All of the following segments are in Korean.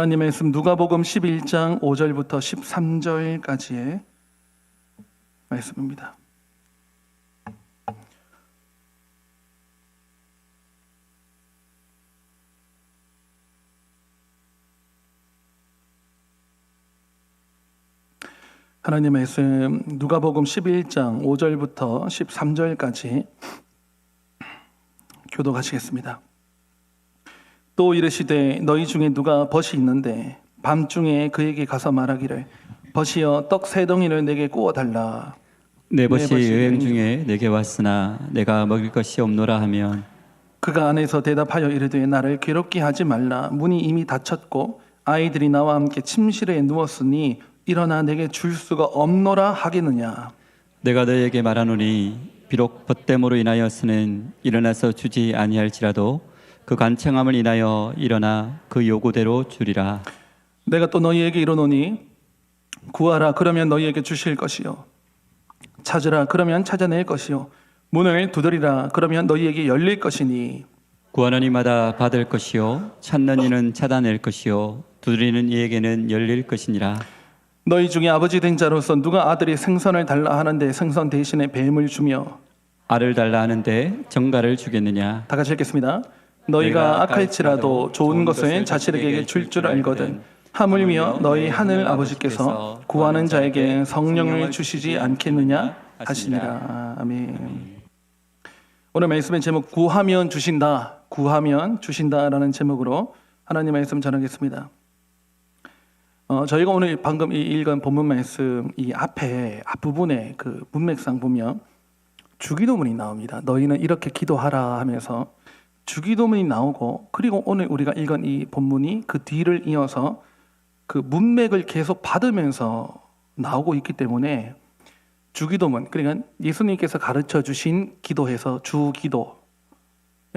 하나님의 말씀 누가복음 11장 5절부터 13절까지의 말씀입니다. 하나님의 말씀 누가복음 11장 5절부터 13절까지 교독하시겠습니다. 또 이르시되 너희 중에 누가 벗이 있는데 밤중에 그에게 가서 말하기를 벗이여 떡 세 덩이를 내게 구워 달라. 내 벗이 여행 중에 내게 왔으나 내가 먹을 것이 없노라 하면 그가 안에서 대답하여 이르되 나를 괴롭게 하지 말라. 문이 이미 닫혔고 아이들이 나와 함께 침실에 누웠으니 일어나 내게 줄 수가 없노라 하겠느냐. 내가 너에게 말하노니 비록 벗됨으로 인하여서는 일어나서 주지 아니할지라도 그 간청함을 인하여 일어나 그 요구대로 주리라. 내가 또 너희에게 이르노니 구하라 그러면 너희에게 주실 것이요 찾으라 그러면 찾아낼 것이요 문을 두드리라 그러면 너희에게 열릴 것이니 구하는 이마다 받을 것이요 찾는 이는 찾아낼 것이요 두드리는 이에게는 열릴 것이니라. 너희 중에 아버지 된 자로서 누가 아들이 생선을 달라 하는데 생선 대신에 뱀을 주며 알을 달라 하는데 정갈을 주겠느냐. 다 같이 읽겠습니다. 너희가 악할지라도 좋은 것을 자식에게 줄 줄 알거든 하물며 너희 하늘 아버지께서 구하는 자에게 성령을 주시지 않겠느냐 하시니라. 아멘. 오늘 말씀의 제목 구하면 주신다, 구하면 주신다라는 제목으로 하나님 말씀 전하겠습니다. 저희가 오늘 방금 읽은 본문 말씀 이 앞부분에 그 문맥상 보면 주기도문이 나옵니다. 너희는 이렇게 기도하라 하면서 주기도문이 나오고, 그리고 오늘 우리가 읽은 이 본문이 그 뒤를 이어서 그 문맥을 계속 받으면서 나오고 있기 때문에 주기도문, 그러니까 예수님께서 가르쳐 주신 기도에서 주기도,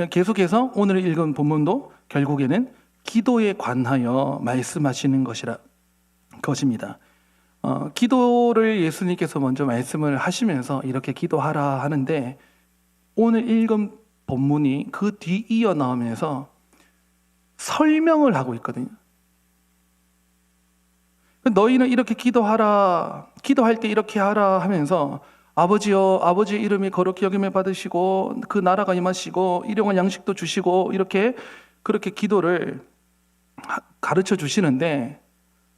계속해서 오늘 읽은 본문도 결국에는 기도에 관하여 말씀하시는 것입니다. 기도를 예수님께서 먼저 말씀을 하시면서 이렇게 기도하라 하는데, 오늘 읽은 본문이 그 뒤 이어 나오면서 설명을 하고 있거든요. 너희는 이렇게 기도하라, 기도할 때 이렇게 하라 하면서 아버지여 아버지의 이름이 거룩히 여김을 받으시고 그 나라가 임하시고 일용할 양식도 주시고 이렇게 그렇게 기도를 가르쳐 주시는데,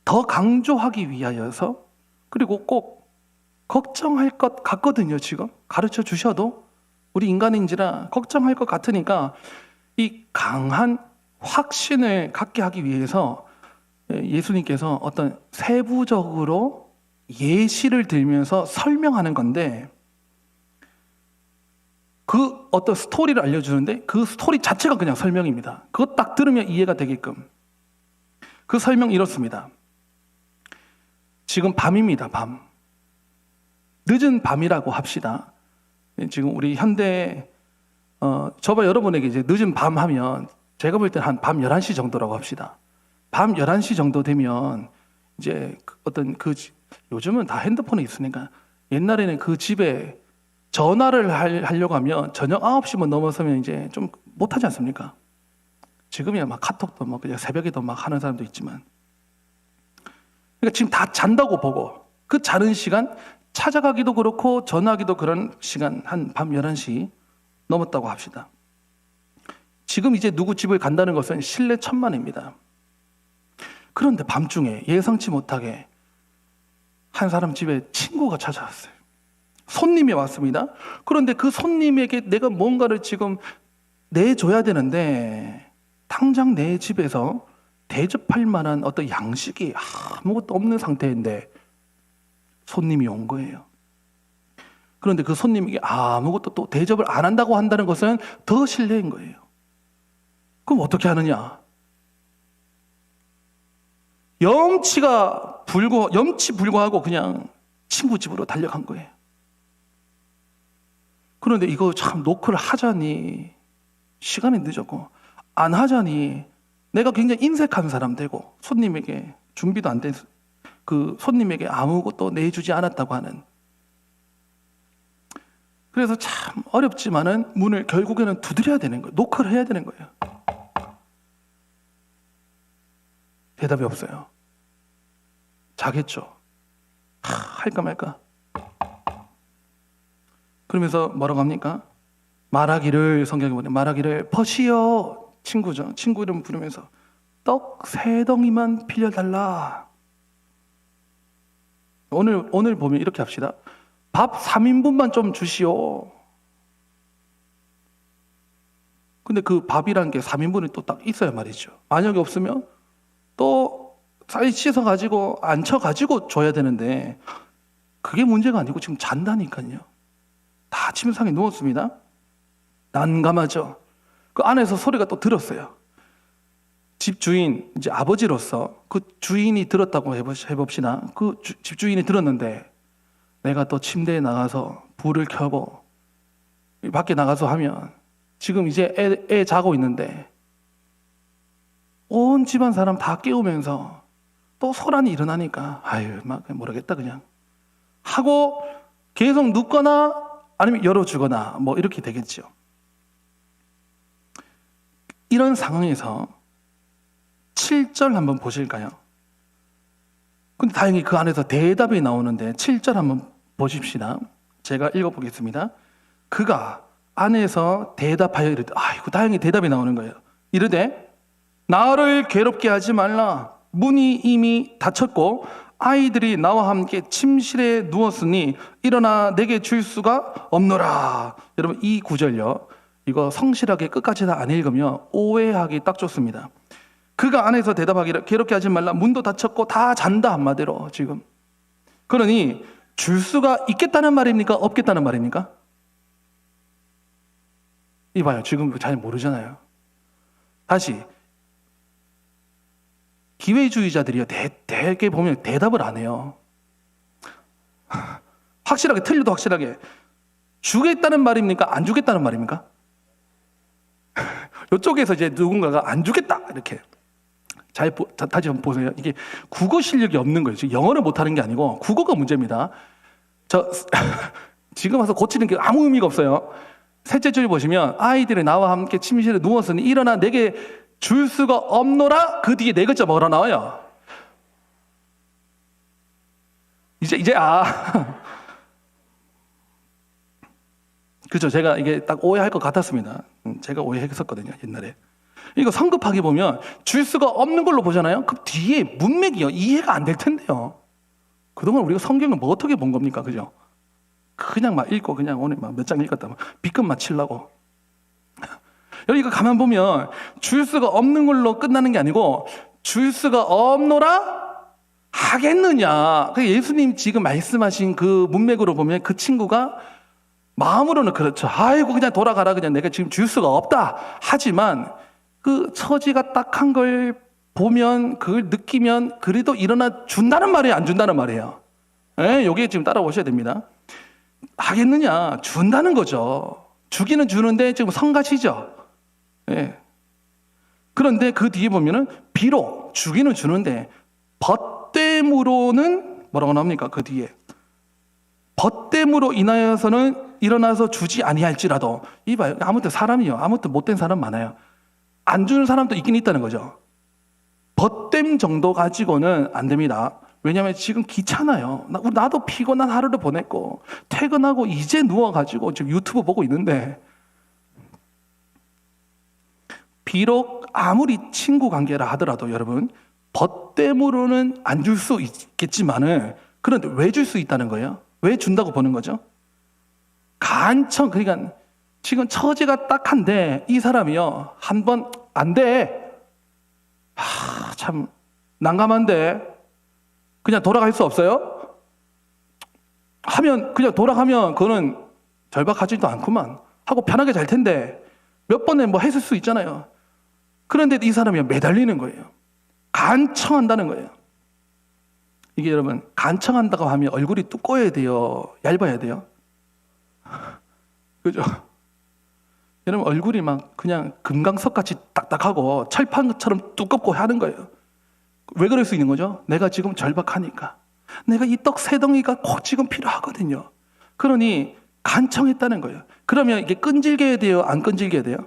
더 강조하기 위하여서, 그리고 꼭 걱정할 것 같거든요. 지금 가르쳐 주셔도 우리 인간인지라 걱정할 것 같으니까 이 강한 확신을 갖게 하기 위해서 예수님께서 어떤 세부적으로 예시를 들면서 설명하는 건데, 그 어떤 스토리를 알려주는데 그 스토리 자체가 그냥 설명입니다. 그거 딱 들으면 이해가 되게끔. 그 설명 이렇습니다. 지금 밤입니다. 밤. 늦은 밤이라고 합시다. 지금 우리 현대 저와 여러분에게 이제 늦은 밤 하면 제가 볼 때 한 밤 11시 정도라고 합시다. 밤 11시 정도 되면 이제 어떤 요즘은 다 핸드폰에 있으니까, 옛날에는 그 집에 전화를 하려고 하면 저녁 9시만 넘어서면 이제 좀 못하지 않습니까? 지금이야 막 카톡도 막 그냥 새벽에도 막 하는 사람도 있지만, 그러니까 지금 다 잔다고 보고 그 자는 시간 찾아가기도 그렇고 전화하기도 그런 시간 한 밤 11시 넘었다고 합시다. 지금 이제 누구 집을 간다는 것은 실내 천만입니다. 그런데 밤중에 예상치 못하게 한 사람 집에 친구가 찾아왔어요. 손님이 왔습니다. 그런데 그 손님에게 내가 뭔가를 지금 내줘야 되는데 당장 내 집에서 대접할 만한 어떤 양식이 아무것도 없는 상태인데 손님이 온 거예요. 그런데 그 손님에게 아무것도 또 대접을 안 한다고 한다는 것은 더 실례인 거예요. 그럼 어떻게 하느냐? 염치 불구하고 그냥 친구 집으로 달려간 거예요. 그런데 이거 참 노크를 하자니 시간이 늦었고, 안 하자니 내가 굉장히 인색한 사람 되고, 손님에게 준비도 안 된 그 손님에게 아무것도 내주지 않았다고 하는. 그래서 참 어렵지만은 문을 결국에는 두드려야 되는 거예요. 노크를 해야 되는 거예요. 대답이 없어요. 자겠죠. 할까 말까. 그러면서 뭐라고 합니까? 말하기를, 성경에 보면 말하기를 버시어, 친구죠. 친구 이름 부르면서 떡 3덩이만 빌려달라. 오늘 보면 이렇게 합시다. 밥 3인분만 좀 주시오. 근데 그 밥이란 게 3인분이 또 딱 있어야 말이죠. 만약에 없으면 또 쌀 씻어가지고 앉혀가지고 줘야 되는데 그게 문제가 아니고 지금 잔다니까요. 다 침상에 누웠습니다. 난감하죠. 그 안에서 소리가 또 들었어요. 집주인, 이제 아버지로서 그 주인이 들었다고 해봅시다. 그 집주인이 들었는데 내가 또 침대에 나가서 불을 켜고 밖에 나가서 하면 지금 이제 애 자고 있는데 온 집안 사람 다 깨우면서 또 소란이 일어나니까 아유 막 모르겠다 그냥 하고 계속 눕거나 아니면 열어주거나 뭐 이렇게 되겠죠. 이런 상황에서 7절 한번 보실까요? 근데 다행히 그 안에서 대답이 나오는데 7절 한번 보십시다. 제가 읽어보겠습니다. 그가 안에서 대답하여 이르되, 아이고 다행히 대답이 나오는 거예요. 이르되 나를 괴롭게 하지 말라. 문이 이미 닫혔고 아이들이 나와 함께 침실에 누웠으니 일어나 내게 줄 수가 없노라. 여러분 이 구절요, 이거 성실하게 끝까지 다 안 읽으면 오해하기 딱 좋습니다. 그가 안에서 대답하기를 괴롭게 하지 말라. 문도 닫혔고 다 잔다 한마디로 지금. 그러니 줄 수가 있겠다는 말입니까? 없겠다는 말입니까? 이봐요. 지금 잘 모르잖아요. 다시 기회주의자들이요 대개 보면 대답을 안 해요. 확실하게 틀려도 확실하게 주겠다는 말입니까? 안 주겠다는 말입니까? 이쪽에서 이제 누군가가 안 주겠다 이렇게 다시 한번 보세요. 이게 국어 실력이 없는 거예요. 지금 영어를 못하는 게 아니고 국어가 문제입니다. 지금 와서 고치는 게 아무 의미가 없어요. 셋째 줄 보시면 아이들이 나와 함께 침실에 누웠으니 일어나 내게 줄 수가 없노라. 그 뒤에 네 글자 뭐라 나와요? 이제 그죠? 제가 이게 딱 오해할 것 같았습니다. 제가 오해했었거든요 옛날에. 이거 성급하게 보면 줄 수가 없는 걸로 보잖아요. 그 뒤에 문맥이요 이해가 안 될 텐데요. 그동안 우리가 성경을 뭐 어떻게 본 겁니까? 그죠? 그냥 막 읽고 그냥 오늘 막 몇 장 읽었다 막 B급 맞추려고. 여기가 가만 보면 줄 수가 없는 걸로 끝나는 게 아니고 줄 수가 없노라 하겠느냐. 예수님 지금 말씀하신 그 문맥으로 보면 그 친구가 마음으로는 그렇죠. 아이고 그냥 돌아가라. 그냥 내가 지금 줄 수가 없다. 하지만 그 처지가 딱한 걸 보면 그걸 느끼면 그래도 일어나 준다는 말이에요? 안 준다는 말이에요? 예, 여기에 지금 따라오셔야 됩니다. 하겠느냐? 준다는 거죠. 주기는 주는데 지금 성가시죠. 예. 그런데 그 뒤에 보면은 비록 주기는 주는데 벗됨으로는 뭐라고 나옵니까? 그 뒤에 벗됨으로 인하여서는 일어나서 주지 아니할지라도. 이봐요. 아무튼 사람이요. 아무튼 못된 사람 많아요. 안 주는 사람도 있긴 있다는 거죠. 벗됨 정도 가지고는 안 됩니다. 왜냐하면 지금 귀찮아요. 나도 피곤한 하루를 보냈고 퇴근하고 이제 누워가지고 지금 유튜브 보고 있는데 비록 아무리 친구 관계라 하더라도 여러분 벗됨으로는 안 줄 수 있겠지만은 그런데 왜 줄 수 있다는 거예요? 왜 준다고 보는 거죠? 간청, 그러니까 지금 처지가 딱한데 이 사람이요 한번 안 돼. 참 난감한데 그냥 돌아갈 수 없어요? 하면 그냥 돌아가면 그거는 절박하지도 않구만 하고 편하게 잘 텐데 몇 번에 뭐 했을 수 있잖아요. 그런데 이 사람이 매달리는 거예요. 간청한다는 거예요. 이게 여러분 간청한다고 하면 얼굴이 두꺼워야 돼요? 얇아야 돼요? 그죠? 여러분 얼굴이 막 그냥 금강석같이 딱딱하고 철판처럼 두껍고 하는 거예요. 왜 그럴 수 있는 거죠? 내가 지금 절박하니까. 내가 이 떡 3덩이가 꼭 지금 필요하거든요. 그러니 간청했다는 거예요. 그러면 이게 끈질겨야 돼요? 안 끈질겨야 돼요?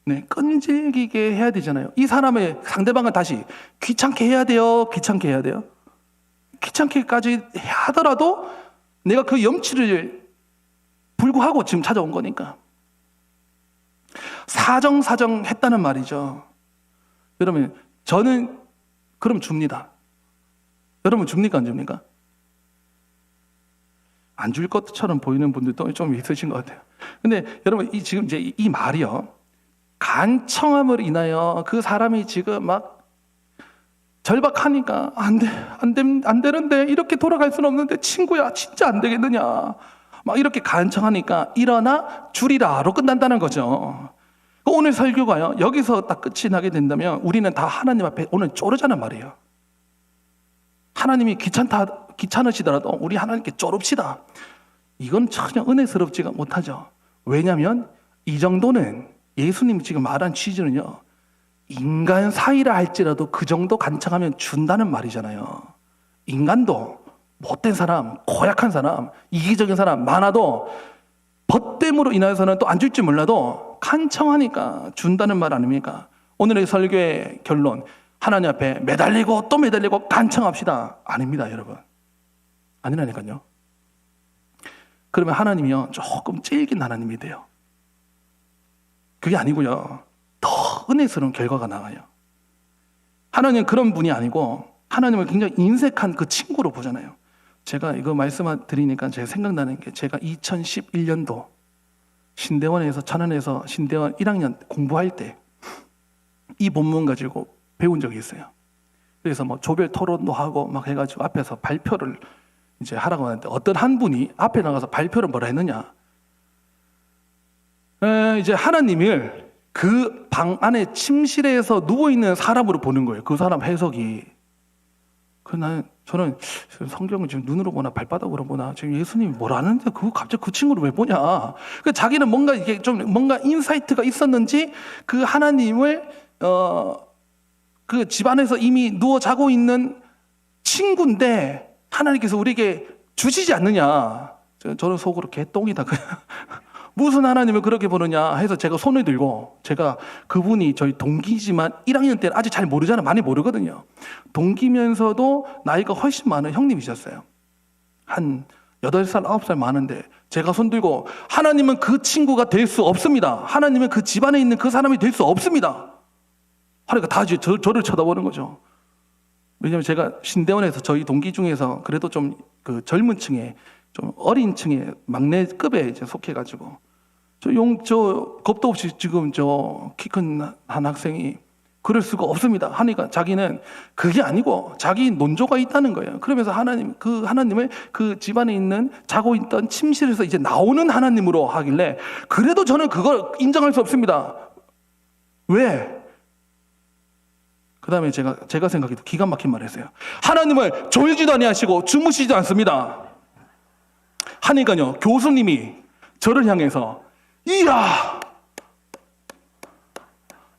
네, 끈질기게 해야 되잖아요. 이 사람의 상대방을 다시 귀찮게 해야 돼요? 귀찮게 해야 돼요? 귀찮게까지 하더라도 내가 그 염치를 불구하고 지금 찾아온 거니까. 사정사정 했다는 말이죠. 여러분, 저는 그럼 줍니다. 여러분 줍니까, 안 줍니까? 안 줄 것처럼 보이는 분들도 좀 있으신 것 같아요. 근데 여러분, 지금 이제 이 말이요. 간청함을 인하여 그 사람이 지금 막 절박하니까 안 되는데, 이렇게 돌아갈 수는 없는데, 친구야, 진짜 안 되겠느냐. 막 이렇게 간청하니까 일어나 주리라로 끝난다는 거죠. 오늘 설교가요, 여기서 딱 끝이 나게 된다면 우리는 다 하나님 앞에 오늘 쪼르자는 말이에요. 하나님이 귀찮으시더라도 우리 하나님께 쪼릅시다. 이건 전혀 은혜스럽지가 못하죠. 왜냐하면 이 정도는 예수님이 지금 말한 취지는요, 인간 사이라 할지라도 그 정도 간청하면 준다는 말이잖아요. 인간도 못된 사람, 고약한 사람, 이기적인 사람 많아도 벗됨으로 인해서는 또 안 줄지 몰라도 간청하니까 준다는 말 아닙니까? 오늘의 설교의 결론, 하나님 앞에 매달리고 또 매달리고 간청합시다. 아닙니다, 여러분. 아니라니까요. 그러면 하나님이요, 조금 찔긴 하나님이 돼요. 그게 아니고요, 더 은혜스러운 결과가 나와요. 하나님은 그런 분이 아니고 하나님을 굉장히 인색한 그 친구로 보잖아요. 제가 이거 말씀드리니까 제가 생각나는 게, 제가 2011년도 신대원에서, 천안에서 신대원 1학년 공부할 때 이 본문 가지고 배운 적이 있어요. 그래서 뭐 조별 토론도 하고 막 해가지고 앞에서 발표를 이제 하라고 하는데, 어떤 한 분이 앞에 나가서 발표를 뭐라 했느냐. 이제 하나님을 그 방 안에 침실에서 누워있는 사람으로 보는 거예요. 그 사람 해석이. 저는 성경을 지금 눈으로 보나 발바닥으로 보나, 지금 예수님이 뭐라는데 그거 갑자기 그 친구를 왜 보냐. 자기는 뭔가 이게 좀 뭔가 인사이트가 있었는지 그 하나님을 그 집안에서 이미 누워 자고 있는 친구인데 하나님께서 우리에게 주시지 않느냐. 저는 속으로 개똥이다. 무슨 하나님을 그렇게 보느냐 해서 제가 손을 들고, 제가 그분이 저희 동기지만 1학년 때는 아직 잘 모르잖아요. 많이 모르거든요. 동기면서도 나이가 훨씬 많은 형님이셨어요. 한 8살, 9살 많은데 제가 손 들고, 하나님은 그 친구가 될 수 없습니다. 하나님은 그 집안에 있는 그 사람이 될 수 없습니다. 그러니까 다 저를 쳐다보는 거죠. 왜냐하면 제가 신대원에서 저희 동기 중에서 그래도 좀 그 젊은 층에, 좀 어린 층에 막내급에 이제 속해가지고, 저 겁도 없이 지금 저 키 큰 한 학생이 그럴 수가 없습니다 하니까, 자기는 그게 아니고 자기 논조가 있다는 거예요. 그러면서 하나님을 그 집안에 있는 자고 있던 침실에서 이제 나오는 하나님으로 하길래, 그래도 저는 그걸 인정할 수 없습니다. 왜? 그 다음에 제가 생각해도 기가 막힌 말을 했어요. 하나님을 졸지도 아니하시고 주무시지도 않습니다 하니까요, 교수님이 저를 향해서 이야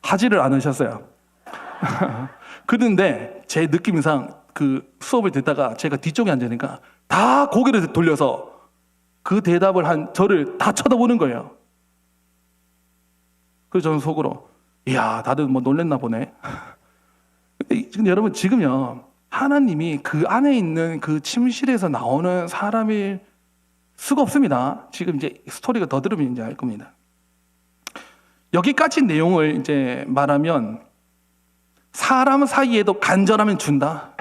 하지를 않으셨어요. 그런데 제 느낌상 그 수업을 듣다가 제가 뒤쪽에 앉으니까 다 고개를 돌려서 그 대답을 한 저를 다 쳐다보는 거예요. 그래서 저는 속으로, 이야, 다들 뭐 놀랬나 보네. 근데 여러분, 지금요, 하나님이 그 안에 있는 그 침실에서 나오는 사람일 수가 없습니다. 지금 이제 스토리가 더 들으면 이제 알 겁니다. 여기까지 내용을 이제 말하면, 사람 사이에도 간절하면 준다.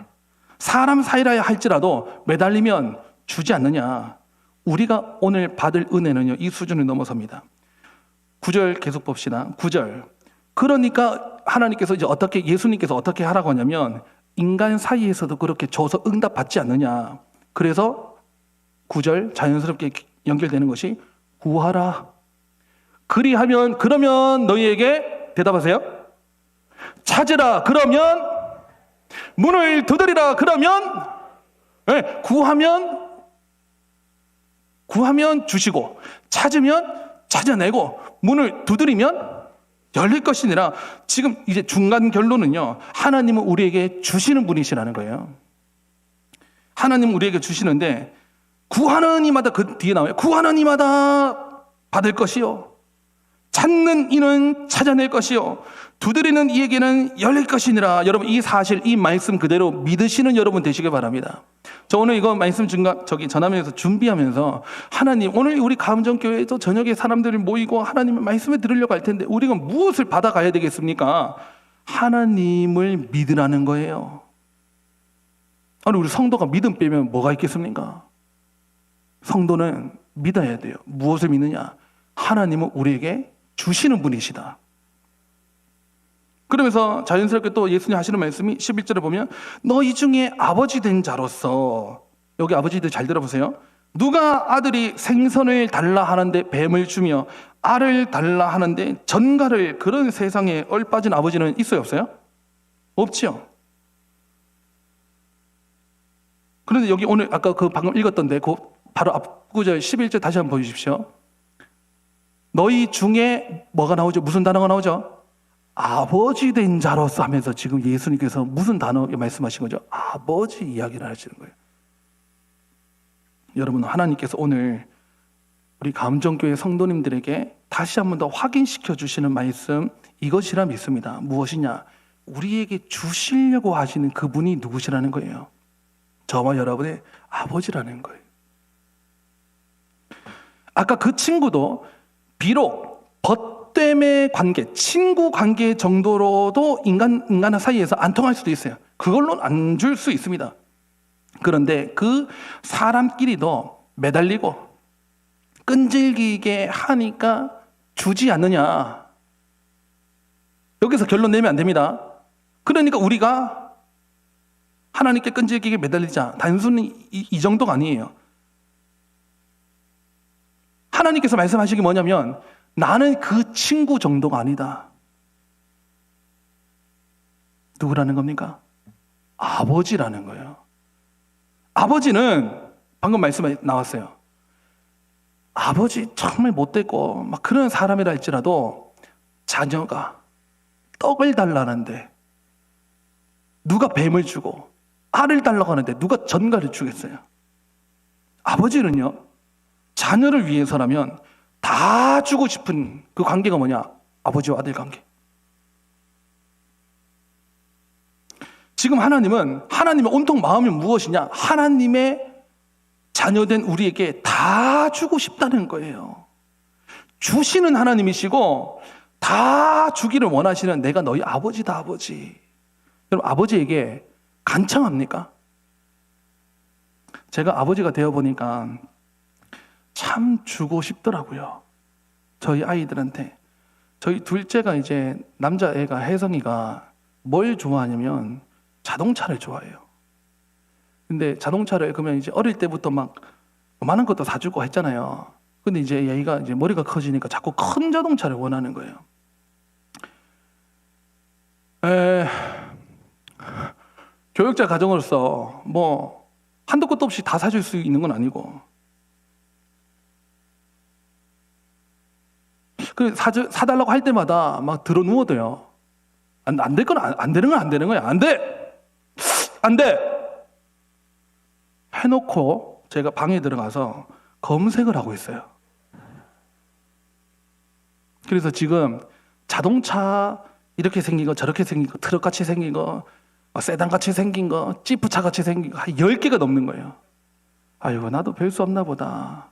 사람 사이라 할지라도 매달리면 주지 않느냐. 우리가 오늘 받을 은혜는요, 이 수준을 넘어섭니다. 9절 계속 봅시다. 9절. 그러니까 하나님께서 이제 예수님께서 어떻게 하라고 하냐면, 인간 사이에서도 그렇게 줘서 응답받지 않느냐. 그래서 9절 자연스럽게 연결되는 것이 구하라. 그러면 너희에게 대답하세요. 찾으라. 그러면 문을 두드리라. 그러면 네, 구하면 주시고, 찾으면 찾아내고, 문을 두드리면 열릴 것이니라. 지금 이제 중간 결론은요, 하나님은 우리에게 주시는 분이시라는 거예요. 하나님은 우리에게 주시는데, 구하는 이마다, 그 뒤에 나와요. 구하는 이마다 받을 것이요, 찾는 이는 찾아낼 것이요 두드리는 이에게는 열릴 것이니라. 여러분, 이 사실, 이 말씀 그대로 믿으시는 여러분 되시길 바랍니다. 저 오늘 이거 말씀 전하면서 준비하면서 하나님, 오늘 우리 감정교회에도 저녁에 사람들이 모이고 하나님의 말씀을 들으려고 할 텐데 우리가 무엇을 받아가야 되겠습니까? 하나님을 믿으라는 거예요. 아니, 우리 성도가 믿음 빼면 뭐가 있겠습니까? 성도는 믿어야 돼요. 무엇을 믿느냐? 하나님은 우리에게 주시는 분이시다. 그러면서 자연스럽게 또 예수님 하시는 말씀이 11절에 보면 너희 중에 아버지 된 자로서, 여기 아버지들 잘 들어보세요. 누가 아들이 생선을 달라 하는데 뱀을 주며 알을 달라 하는데 전갈을, 그런 세상에 얼빠진 아버지는 있어요, 없어요? 없지요. 그런데 여기 오늘 아까 그 방금 읽었던데 그 바로 앞 구절 11절 다시 한번 보여주십시오. 너희 중에 뭐가 나오죠? 무슨 단어가 나오죠? 아버지 된 자로서 하면서 지금 예수님께서 무슨 단어 말씀하신 거죠? 아버지 이야기를 하시는 거예요. 여러분, 하나님께서 오늘 우리 감정교회 성도님들에게 다시 한 번 더 확인시켜 주시는 말씀, 이것이라 믿습니다. 무엇이냐? 우리에게 주시려고 하시는 그분이 누구시라는 거예요. 저와 여러분의 아버지라는 거예요. 아까 그 친구도 비록 벗됨의 관계, 친구 관계 정도로도 인간 사이에서 안 통할 수도 있어요. 그걸로는 안 줄 수 있습니다. 그런데 그 사람끼리도 매달리고 끈질기게 하니까 주지 않느냐. 여기서 결론 내면 안 됩니다. 그러니까 우리가 하나님께 끈질기게 매달리자. 단순히 이 정도가 아니에요. 하나님께서 말씀하시기 뭐냐면 나는 그 친구 정도가 아니다. 누구라는 겁니까? 아버지라는 거예요. 아버지는 방금 말씀에 나왔어요. 아버지 정말 못됐고 막 그런 사람이라 할지라도 자녀가 떡을 달라는데 누가 뱀을 주고 알을 달라고 하는데 누가 전갈을 주겠어요? 아버지는요, 자녀를 위해서라면 다 주고 싶은 그 관계가 뭐냐? 아버지와 아들 관계. 지금 하나님은, 하나님의 온통 마음이 무엇이냐? 하나님의 자녀된 우리에게 다 주고 싶다는 거예요. 주시는 하나님이시고 다 주기를 원하시는 내가 너희 아버지다, 아버지. 여러분, 아버지에게 간청합니까? 제가 아버지가 되어보니까 참 주고 싶더라고요. 저희 아이들한테. 저희 둘째가 이제 남자애가 혜성이가 뭘 좋아하냐면 자동차를 좋아해요. 근데 자동차를 그러면 이제 어릴 때부터 막 많은 것도 사주고 했잖아요. 근데 이제 얘가 이제 머리가 커지니까 자꾸 큰 자동차를 원하는 거예요. 교육자 가정으로서 뭐 한도 끝도 없이 다 사줄 수 있는 건 아니고, 그 사달라고 할 때마다 막 들어 누워도요. 안 될 건 안 되는 건 안 되는 거야. 안 돼! 안 돼! 해놓고 제가 방에 들어가서 검색을 하고 있어요. 그래서 지금 자동차 이렇게 생긴 거, 저렇게 생긴 거, 트럭같이 생긴 거, 세단같이 생긴 거, 지프차같이 생긴 거 한 10개가 넘는 거예요. 아이고, 나도 별 수 없나 보다.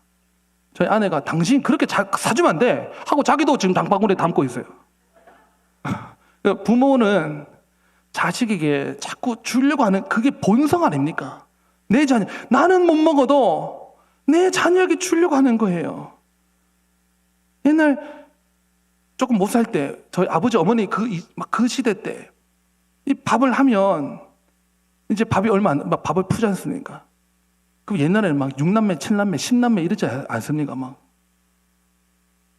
저희 아내가 당신 그렇게 사주면 안 돼 하고 자기도 지금 장바구니에 담고 있어요. 부모는 자식에게 자꾸 주려고 하는 그게 본성 아닙니까? 내 자녀, 나는 못 먹어도 내 자녀에게 주려고 하는 거예요. 옛날 조금 못 살 때 저희 아버지 어머니 그 시대 때 이 밥을 하면 이제 밥이 얼마 안, 막 밥을 푸지 않습니까? 그럼 옛날에는 막 6남매, 7남매, 10남매 이러지 않습니까? 막.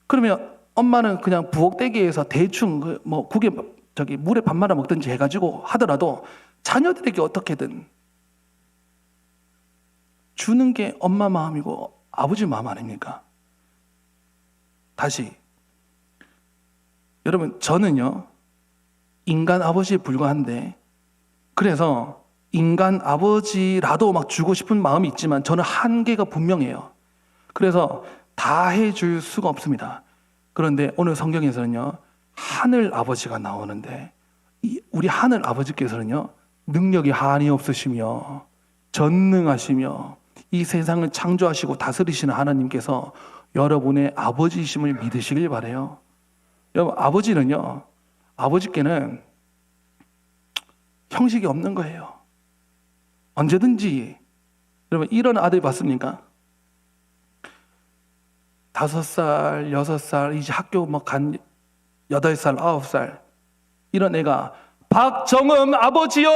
그러면 엄마는 그냥 부엌대기에서 대충 뭐 국에 물에 밥 말아 먹든지 해가지고 하더라도 자녀들에게 어떻게든 주는 게 엄마 마음이고 아버지 마음 아닙니까? 다시, 여러분, 저는요 인간 아버지에 불과한데, 그래서 인간 아버지라도 막 주고 싶은 마음이 있지만 저는 한계가 분명해요. 그래서 다 해줄 수가 없습니다. 그런데 오늘 성경에서는요, 하늘 아버지가 나오는데 우리 하늘 아버지께서는요, 능력이 한이 없으시며 전능하시며 이 세상을 창조하시고 다스리시는 하나님께서 여러분의 아버지이심을 믿으시길 바라요. 여러분, 아버지는요, 아버지께는 형식이 없는 거예요. 언제든지. 여러분, 이런 아들 봤습니까? 5살, 6살, 이제 학교 간 8살, 9살 이런 애가 박정음 아버지요,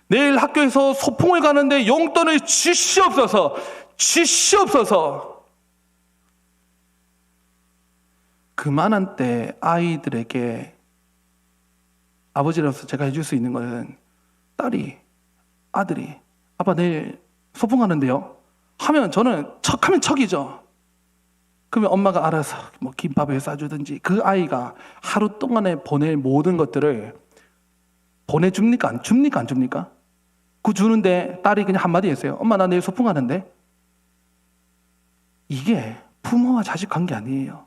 내일 학교에서 소풍을 가는데 용돈을 주시옵소서, 주시옵소서. 그만한 때 아이들에게 아버지로서 제가 해줄 수 있는 것은, 딸이, 아들이 아빠 내일 소풍 가는데요 하면 저는 척하면 척이죠. 그러면 엄마가 알아서 뭐 김밥을 싸주든지 그 아이가 하루 동안에 보낼 모든 것들을 보내줍니까? 안 줍니까? 안 줍니까? 그 주는데 딸이 그냥 한마디 했어요. 엄마 나 내일 소풍 가는데. 이게 부모와 자식 관계 아니에요.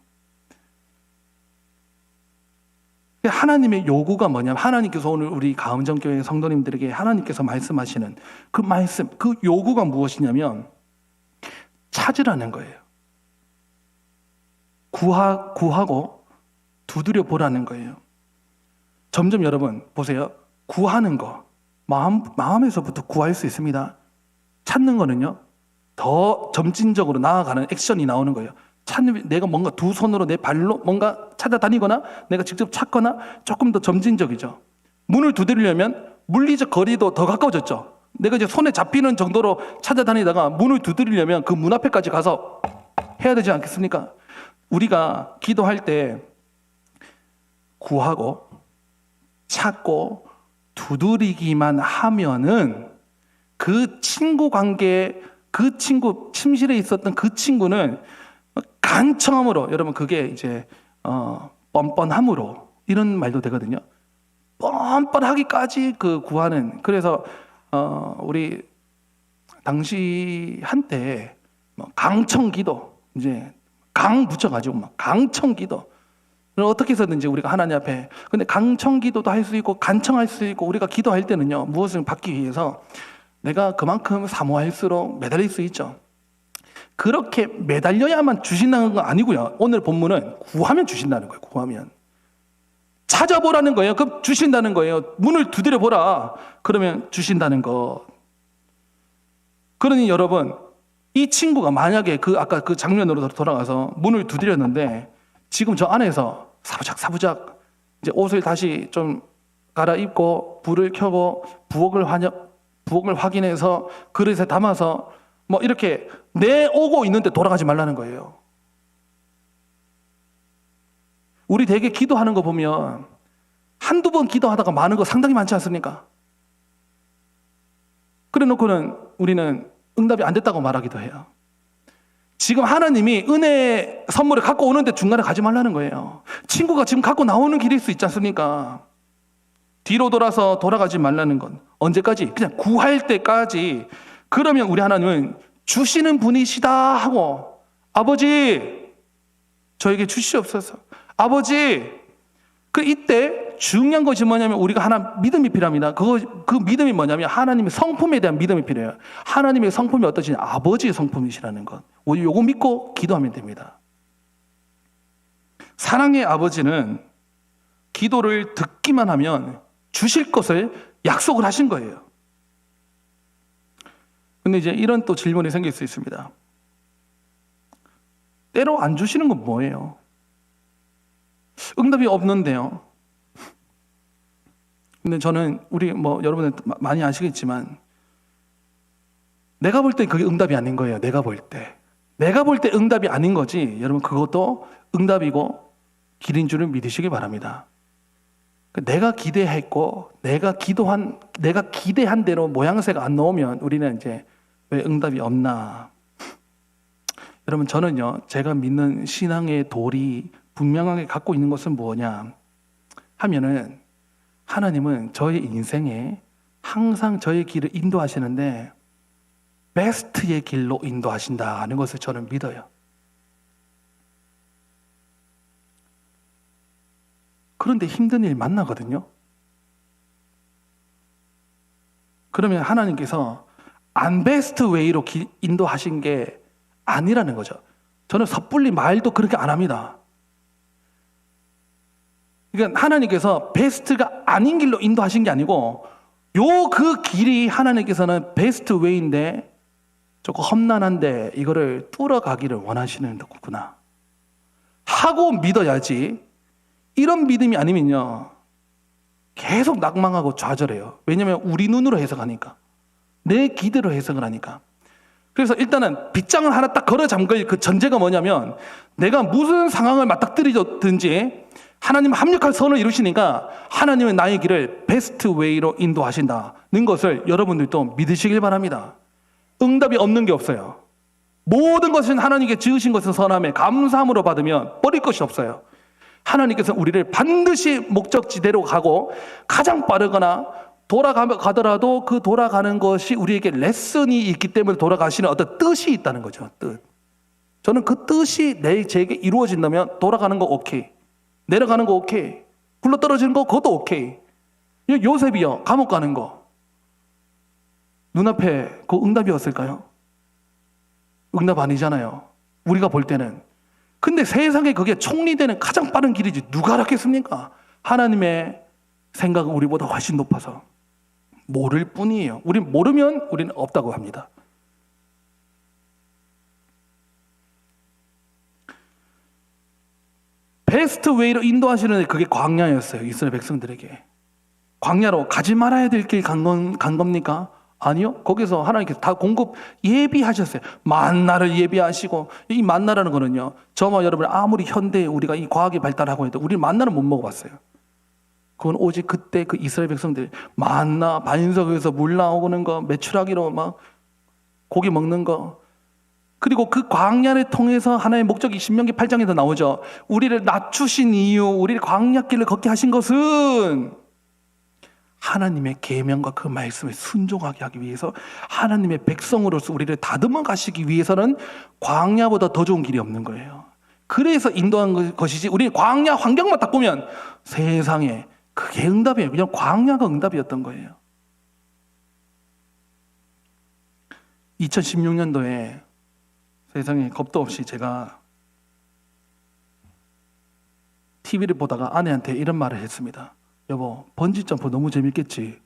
하나님의 요구가 뭐냐면, 하나님께서 오늘 우리 가음정교회 성도님들에게 하나님께서 말씀하시는 그 말씀, 그 요구가 무엇이냐면 찾으라는 거예요. 구하고 두드려 보라는 거예요. 점점 여러분 보세요. 구하는 거, 마음에서부터 구할 수 있습니다. 찾는 거는요, 더 점진적으로 나아가는 액션이 나오는 거예요. 찾는, 내가 뭔가 두 손으로 내 발로 뭔가 찾아다니거나 내가 직접 찾거나 조금 더 점진적이죠. 문을 두드리려면 물리적 거리도 더 가까워졌죠. 내가 이제 손에 잡히는 정도로 찾아다니다가 문을 두드리려면 그 문 앞에까지 가서 해야 되지 않겠습니까? 우리가 기도할 때 구하고 찾고 두드리기만 하면은 그 친구 관계, 그 친구, 침실에 있었던 그 친구는 간청함으로, 여러분 그게 이제 뻔뻔함으로, 이런 말도 되거든요. 뻔뻔하기까지 그 구하는. 그래서 우리 당시 한때 강청기도, 이제 강 붙여가지고 막 강청기도, 어떻게 해서든지 우리가 하나님 앞에, 근데 강청기도도 할 수 있고 간청할 수 있고, 우리가 기도할 때는요, 무엇을 받기 위해서 내가 그만큼 사모할수록 매달릴 수 있죠. 그렇게 매달려야만 주신다는 건 아니고요. 오늘 본문은 구하면 주신다는 거예요. 구하면 찾아보라는 거예요. 그럼 주신다는 거예요. 문을 두드려 보라. 그러면 주신다는 것. 그러니 여러분, 이 친구가 만약에 아까 그 장면으로 돌아가서 문을 두드렸는데 지금 저 안에서 사부작 이제 옷을 다시 좀 갈아입고 불을 켜고 부엌을 확인해서 그릇에 담아서 뭐 이렇게 내오고 있는데 돌아가지 말라는 거예요. 우리 되게 기도하는 거 보면 한두 번 기도하다가 많은 거 상당히 많지 않습니까? 그래 놓고는 우리는 응답이 안 됐다고 말하기도 해요. 지금 하나님이 은혜 선물을 갖고 오는데 중간에 가지 말라는 거예요. 친구가 지금 갖고 나오는 길일 수 있지 않습니까? 뒤로 돌아서 돌아가지 말라는 건 언제까지? 그냥 구할 때까지. 그러면 우리 하나님은 주시는 분이시다 하고, 아버지 저에게 주시옵소서. 아버지. 이때 중요한 것이 뭐냐면, 우리가 하나 믿음이 필요합니다. 그 믿음이 뭐냐면 하나님의 성품에 대한 믿음이 필요해요. 하나님의 성품이 어떠시냐? 아버지의 성품이시라는 것. 우리 요거 믿고 기도하면 됩니다. 사랑의 아버지는 기도를 듣기만 하면 주실 것을 약속을 하신 거예요. 근데 이제 이런 또 질문이 생길 수 있습니다. 때로 안 주시는 건 뭐예요? 응답이 없는데요. 근데 저는 우리 여러분들 많이 아시겠지만, 내가 볼 때 그게 응답이 아닌 거예요. 내가 볼 때 응답이 아닌 거지. 여러분, 그것도 응답이고 길인 줄을 믿으시기 바랍니다. 내가 기대했고 내가 기대한 대로 모양새가 안 나오면 우리는 이제 왜 응답이 없나? 여러분, 저는요, 제가 믿는 신앙의 돌이 분명하게 갖고 있는 것은 뭐냐 하면은, 하나님은 저의 인생에 항상 저의 길을 인도하시는데 베스트의 길로 인도하신다는 것을 저는 믿어요. 그런데 힘든 일 만나거든요. 그러면 하나님께서 안 베스트 웨이로 인도하신 게 아니라는 거죠. 저는 섣불리 말도 그렇게 안 합니다. 그러니까 하나님께서 베스트가 아닌 길로 인도하신 게 아니고 그 길이 하나님께서는 베스트 웨이인데 조금 험난한데 이거를 뚫어가기를 원하시는 거구나 하고 믿어야지. 이런 믿음이 아니면요 계속 낭망하고 좌절해요. 왜냐하면 우리 눈으로 해석하니까, 내 기대로 해석을 하니까. 그래서 일단은 빗장을 하나 딱 걸어 잠글 그 전제가 뭐냐면, 내가 무슨 상황을 맞닥뜨리든지 하나님 합력할 선을 이루시니까 하나님은 나의 길을 베스트 웨이로 인도하신다는 것을 여러분들도 믿으시길 바랍니다. 응답이 없는 게 없어요. 모든 것은 하나님께 지으신 것은 선함에 감사함으로 받으면 버릴 것이 없어요. 하나님께서 우리를 반드시 목적지대로 가고, 가장 빠르거나 돌아가더라도 그 돌아가는 것이 우리에게 레슨이 있기 때문에 돌아가시는 어떤 뜻이 있다는 거죠. 뜻. 저는 그 뜻이 제게 이루어진다면 돌아가는 거 오케이, 내려가는 거 오케이, 굴러떨어지는 거 그것도 오케이. 요셉이요, 감옥 가는 거 눈앞에 그 응답이었을까요? 응답 아니잖아요, 우리가 볼 때는. 근데 세상에 그게 총리되는 가장 빠른 길이지 누가 알았겠습니까? 하나님의 생각은 우리보다 훨씬 높아서 모를 뿐이에요. 우린 모르면 우리는 없다고 합니다. 베스트 웨이로 인도하시는 그게 광야였어요. 이스라엘 백성들에게. 광야로 가지 말아야 될 길 간 겁니까? 아니요. 거기서 하나님께서 다 공급 예비하셨어요. 만나를 예비하시고, 이 만나라는 거는요, 저와 여러분 아무리 현대에 우리가 이 과학이 발달하고 해도 우리는 만나를 못 먹어봤어요. 그건 오직 그때 그 이스라엘 백성들 만나, 반석에서 물 나오는 거, 메추라기로 막 고기 먹는 거, 그리고 그 광야를 통해서 하나의 목적이 신명기 8장에서 나오죠. 우리를 낮추신 이유, 우리를 광야길을 걷게 하신 것은 하나님의 계명과 그 말씀에 순종하게 하기 위해서, 하나님의 백성으로서 우리를 다듬어 가시기 위해서는 광야보다 더 좋은 길이 없는 거예요. 그래서 인도한 것이지, 우리 광야 환경만 딱 보면 세상에 그게 응답이에요. 그냥 광야가 응답이었던 거예요. 2016년도에 세상에 겁도 없이 제가 TV를 보다가 아내한테 이런 말을 했습니다. 여보, 번지점프 너무 재밌겠지?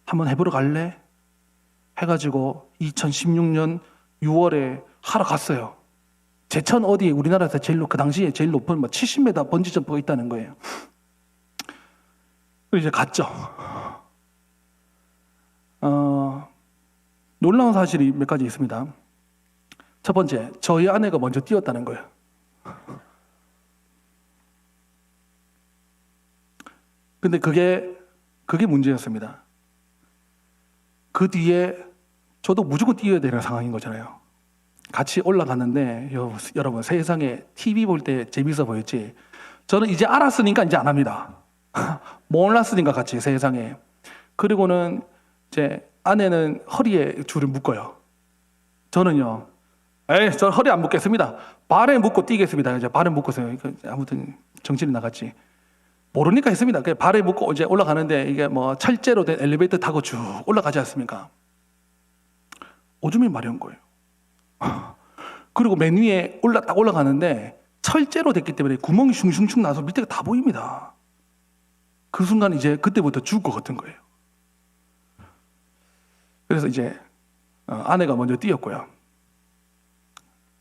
한번 해보러 갈래? 해가지고 2016년 6월에 하러 갔어요. 제천 어디 우리나라에서 그 당시에 제일 높은 70m 번지점프가 있다는 거예요. 이제 갔죠. 놀라운 사실이 몇 가지 있습니다. 첫 번째, 저희 아내가 먼저 뛰었다는 거예요. 근데 그게 문제였습니다. 그 뒤에 저도 무조건 뛰어야 되는 상황인 거잖아요. 같이 올라갔는데, 여러분 세상에 TV 볼 때 재밌어 보였지, 저는 이제 알았으니까 이제 안 합니다. 몰랐으니까 같이 세상에. 그리고는 제 아내는 허리에 줄을 묶어요. 저는요, 저 허리 안 묶겠습니다. 발에 묶고 뛰겠습니다. 이제 발에 묶어서요. 아무튼 정신이 나갔지. 모르니까 했습니다. 발에 묶고 이제 올라가는데, 이게 뭐 철제로 된 엘리베이터 타고 쭉 올라가지 않습니까? 오줌이 마려운 거예요. 그리고 맨 위에 딱 올라가는데 철제로 됐기 때문에 구멍이 슝슝슝 나서 밑에가 다 보입니다. 그 순간 이제 그때부터 죽을 것 같은 거예요. 그래서 이제 아내가 먼저 뛰었고요.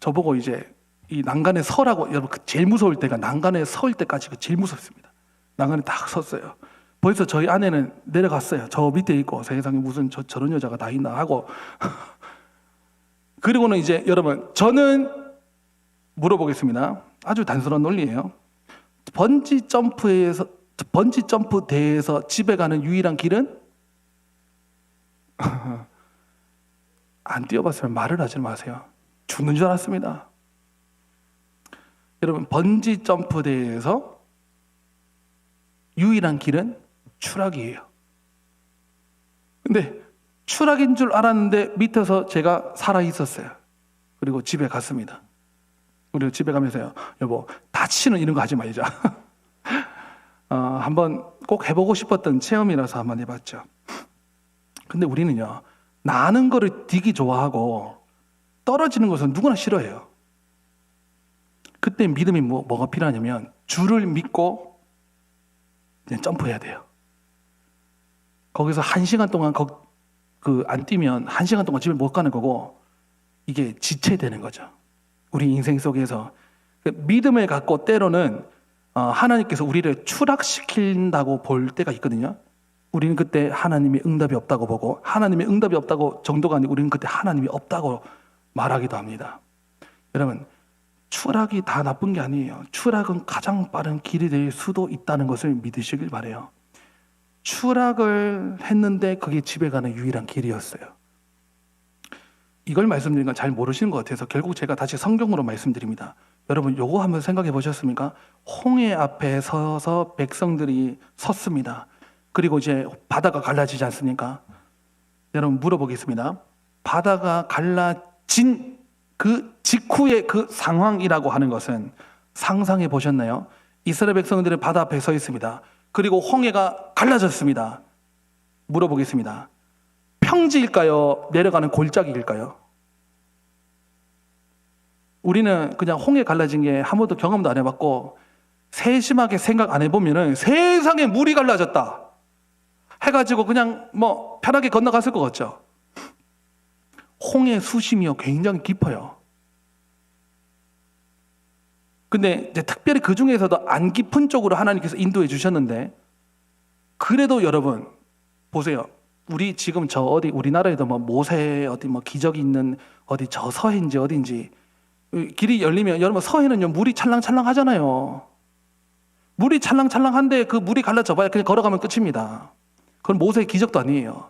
저보고 이제 이 난간에 서라고, 여러분 제일 무서울 때가 난간에 설 때까지가 제일 무섭습니다. 난간에 딱 섰어요. 벌써 저희 아내는 내려갔어요. 저 밑에 있고, 세상에 무슨 저런 여자가 다 있나 하고. 그리고는 이제 여러분, 저는 물어보겠습니다. 아주 단순한 논리예요. 번지 점프 대회에서 집에 가는 유일한 길은 안 뛰어봤으면 말을 하지 마세요. 죽는 줄 알았습니다. 여러분, 번지 점프 대회에서 유일한 길은 추락이에요. 근데 추락인 줄 알았는데 밑에서 제가 살아 있었어요. 그리고 집에 갔습니다. 그리고 집에 가면서요, 여보, 다치는 이런 거 하지 말자. 한번 꼭 해보고 싶었던 체험이라서 한번 해봤죠. 근데 우리는요, 나는 거를 되게 좋아하고 떨어지는 것은 누구나 싫어해요. 그때 믿음이 뭐가 필요하냐면 주를 믿고 그냥 점프해야 돼요. 거기서 1시간 동안 안 뛰면 1시간 동안 집에 못 가는 거고, 이게 지체되는 거죠. 우리 인생 속에서 믿음을 갖고 때로는 하나님께서 우리를 추락시킨다고 볼 때가 있거든요. 우리는 그때 하나님의 응답이 없다고 보고, 하나님의 응답이 없다고 정도가 아니고 우리는 그때 하나님이 없다고 말하기도 합니다. 여러분, 추락이 다 나쁜 게 아니에요. 추락은 가장 빠른 길이 될 수도 있다는 것을 믿으시길 바라요. 추락을 했는데 그게 집에 가는 유일한 길이었어요. 이걸 말씀드린 건 잘 모르시는 것 같아서 결국 제가 다시 성경으로 말씀드립니다. 여러분, 요거 한번 생각해 보셨습니까? 홍해 앞에 서서 백성들이 섰습니다. 그리고 이제 바다가 갈라지지 않습니까? 여러분, 물어보겠습니다. 바다가 갈라진 그 직후의 그 상황이라고 하는 것은 상상해 보셨나요? 이스라엘 백성들은 바다 앞에 서 있습니다. 그리고 홍해가 갈라졌습니다. 물어보겠습니다. 평지일까요? 내려가는 골짜기일까요? 우리는 그냥 홍해 갈라진 게 한 번도 경험도 안 해봤고 세심하게 생각 안 해보면은 세상에 물이 갈라졌다 해가지고 그냥 편하게 건너갔을 것 같죠. 홍해 수심이요 굉장히 깊어요. 근데 이제 특별히 그 중에서도 안 깊은 쪽으로 하나님께서 인도해 주셨는데, 그래도 여러분 보세요. 우리 지금 우리나라에도 모세 기적이 있는 저 서해인지 어딘지 길이 열리면 여러분 서해는요 물이 찰랑찰랑 하잖아요. 물이 찰랑찰랑한데 그 물이 갈라져 봐야 그냥 걸어가면 끝입니다. 그건 모세의 기적도 아니에요.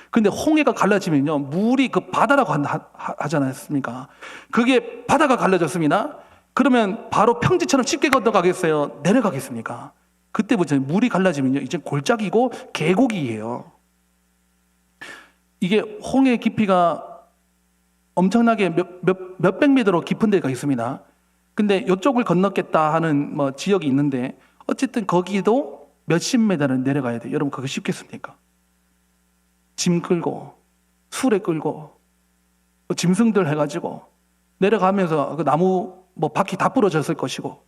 근데 홍해가 갈라지면요 물이 그 바다라고 하지 않았습니까? 그게 바다가 갈라졌습니다. 그러면 바로 평지처럼 쉽게 건너가겠어요? 내려가겠습니까? 그때부터 물이 갈라지면요 이제 골짜기고 계곡이에요. 이게 홍해 깊이가 엄청나게 몇백 미터로 깊은 데가 있습니다. 근데 이쪽을 건너겠다 하는 지역이 있는데 어쨌든 거기도 몇십 미터를 내려가야 돼요. 여러분 그거 쉽겠습니까? 짐 끌고 수레 끌고 짐승들 해가지고 내려가면서 그 나무 바퀴 다 부러졌을 것이고,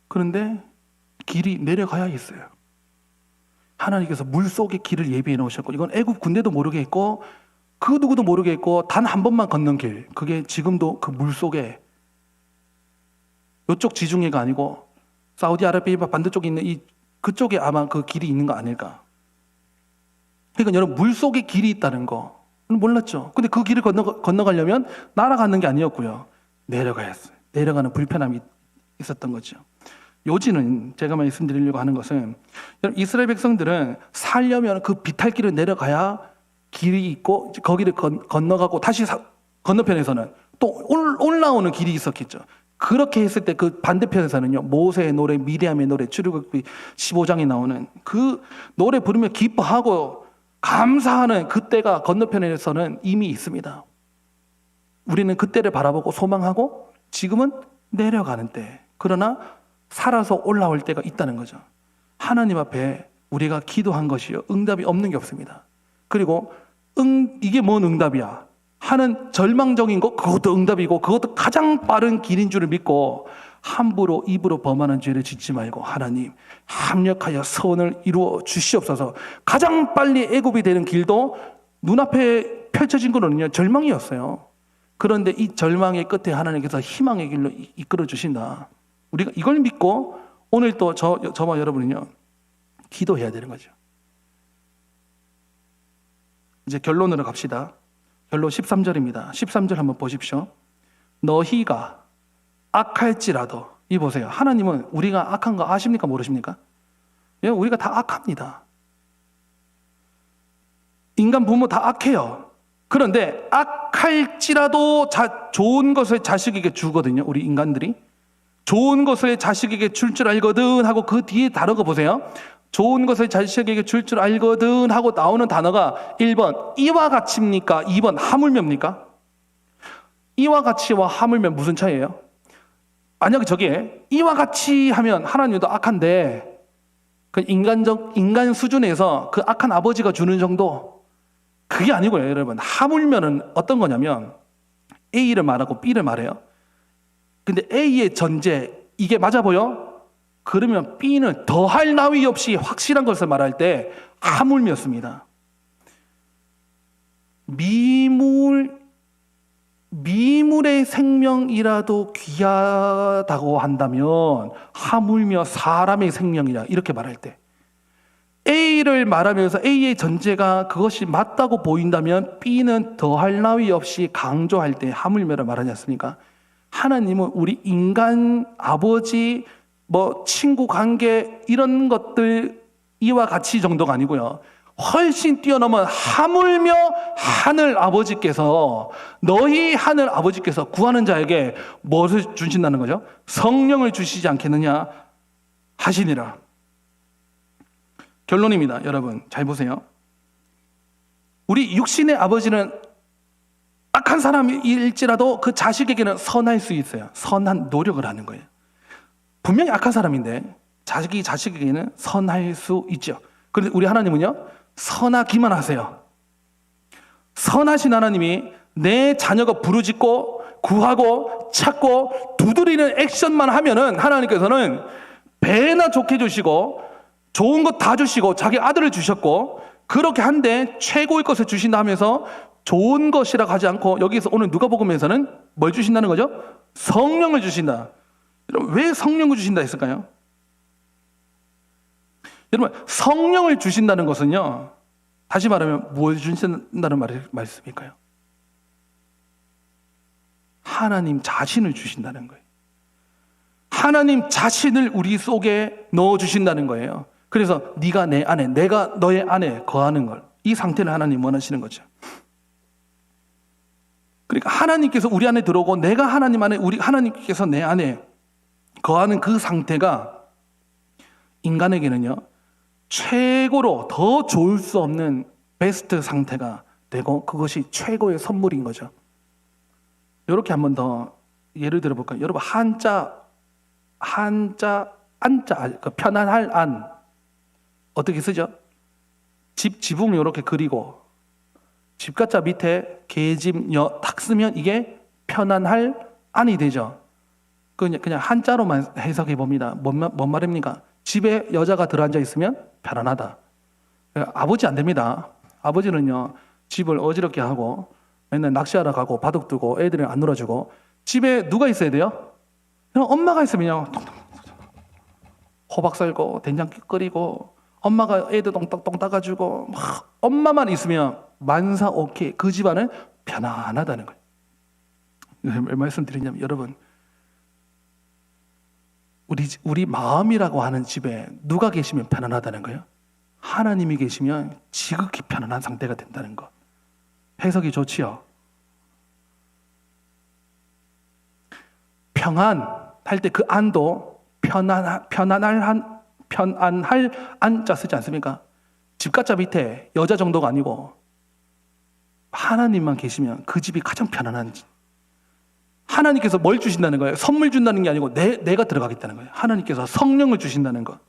그런데 길이 내려가야 했어요. 하나님께서 물속에 길을 예비해 놓으셨고, 이건 애굽 군대도 모르게 했고 그 누구도 모르게 했고 단 한 번만 걷는 길, 그게 지금도 그 물속에 이쪽 지중해가 아니고 사우디아라비아 반대쪽에 있는 그쪽에 아마 그 길이 있는 거 아닐까. 그러니까 여러분 물속에 길이 있다는 거 몰랐죠. 근데 그 길을 건너가려면 날아가는 게 아니었고요, 내려가야 했어요. 내려가는 불편함이 있었던 거죠. 요지는 제가 말씀드리려고 하는 것은, 이스라엘 백성들은 살려면 그 비탈길을 내려가야 길이 있고 거기를 건너가고 다시 건너편에서는 또 올라오는 길이 있었겠죠. 그렇게 했을 때 그 반대편에서는요 모세의 노래, 미리암의 노래, 출애굽기 15장에 나오는 그 노래 부르며 기뻐하고 감사하는 그때가 건너편에서는 이미 있습니다. 우리는 그때를 바라보고 소망하고 지금은 내려가는 때, 그러나 살아서 올라올 때가 있다는 거죠. 하나님 앞에 우리가 기도한 것이요 응답이 없는 게 없습니다. 그리고 이게 뭔 응답이야 하는 절망적인 것, 그것도 응답이고 그것도 가장 빠른 길인 줄을 믿고 함부로 입으로 범하는 죄를 짓지 말고 하나님 합력하여 선을 이루어 주시옵소서. 가장 빨리 애굽이 되는 길도 눈앞에 펼쳐진 거는요 절망이었어요. 그런데 이 절망의 끝에 하나님께서 희망의 길로 이끌어 주신다. 우리가 이걸 믿고 오늘 또 저와 여러분은요 기도해야 되는 거죠. 이제 결론으로 갑시다. 결론 13절입니다. 13절 한번 보십시오. 너희가 악할지라도, 이 보세요. 하나님은 우리가 악한 거 아십니까? 모르십니까? 예, 우리가 다 악합니다. 인간 부모 다 악해요. 그런데 악할지라도 좋은 것을 자식에게 주거든요. 우리 인간들이 좋은 것을 자식에게 줄 줄 알거든 하고 그 뒤에 단어가 보세요. 좋은 것을 자식에게 줄 줄 알거든 하고 나오는 단어가 1번 이와 같이입니까? 2번 하물며입니까? 이와 같이와 하물며 무슨 차이예요? 만약 저게 이와 같이 하면 하나님도 악한데 그 인간 수준에서 그 악한 아버지가 주는 정도 그게 아니고요, 여러분. 하물면은 어떤 거냐면 A를 말하고 B를 말해요. 근데 A의 전제 이게 맞아 보여? 그러면 B는 더할 나위 없이 확실한 것을 말할 때 하물며습니다. 미물의 생명이라도 귀하다고 한다면 하물며 사람의 생명이라 이렇게 말할 때 A를 말하면서 A의 전제가 그것이 맞다고 보인다면 B는 더할 나위 없이 강조할 때 하물며를 말하지 않습니까? 하나님은 우리 인간 아버지 친구 관계 이런 것들 이와 같이 정도가 아니고요. 훨씬 뛰어넘은 하물며 하늘 아버지께서 너희 하늘 아버지께서 구하는 자에게 무엇을 주신다는 거죠? 성령을 주시지 않겠느냐 하시니라. 결론입니다. 여러분 잘 보세요. 우리 육신의 아버지는 악한 사람일지라도 그 자식에게는 선할 수 있어요. 선한 노력을 하는 거예요. 분명히 악한 사람인데 자식이 자식에게는 선할 수 있죠. 그런데 우리 하나님은요, 선하기만 하세요. 선하신 하나님이 내 자녀가 부르짖고 구하고 찾고 두드리는 액션만 하면은 하나님께서는 배나 좋게 해주시고 좋은 것 다 주시고 자기 아들을 주셨고 그렇게 한데 최고의 것을 주신다 하면서 좋은 것이라고 하지 않고 여기서 오늘 누가복음에서는 뭘 주신다는 거죠? 성령을 주신다. 여러분 왜 성령을 주신다 했을까요? 여러분 성령을 주신다는 것은요, 다시 말하면 무엇을 주신다는 말씀일까요? 하나님 자신을 주신다는 거예요. 하나님 자신을 우리 속에 넣어주신다는 거예요. 그래서 네가 내 안에, 내가 너의 안에 거하는 걸, 이 상태를 하나님 원하시는 거죠. 그러니까 하나님께서 우리 안에 들어오고 내가 하나님 안에, 하나님께서 내 안에 거하는 그 상태가 인간에게는요, 최고로 더 좋을 수 없는 베스트 상태가 되고 그것이 최고의 선물인 거죠. 이렇게 한 번 더 예를 들어 볼까요? 여러분 한자 안자, 그 편안할 안 어떻게 쓰죠? 지붕 이렇게 그리고 집가자 밑에 계집 탁 쓰면 이게 편안할 안이 되죠. 그냥 한자로만 해석해 봅니다. 뭔 말입니까? 집에 여자가 들어앉아 있으면 편안하다. 아버지 안 됩니다. 아버지는요, 집을 어지럽게 하고 맨날 낚시하러 가고 바둑 두고 애들을 안 놀아주고 집에 누가 있어야 돼요? 그냥 엄마가 있으면요, 호박 썰고 된장국 끓이고 엄마가 애들 똥 따가지고 막 엄마만 있으면 만사 오케이. 그 집안은 편안하다는 거예요. 왜 말씀드리냐면 여러분, 우리 마음이라고 하는 집에 누가 계시면 편안하다는 거예요? 하나님이 계시면 지극히 편안한 상태가 된다는 것. 해석이 좋지요? 평안할 때 그 안도 편안할 안자 쓰지 않습니까? 집가자 밑에 여자 정도가 아니고 하나님만 계시면 그 집이 가장 편안한 집. 하나님께서 뭘 주신다는 거예요? 선물 준다는 게 아니고 내가 들어가겠다는 거예요. 하나님께서 성령을 주신다는 것.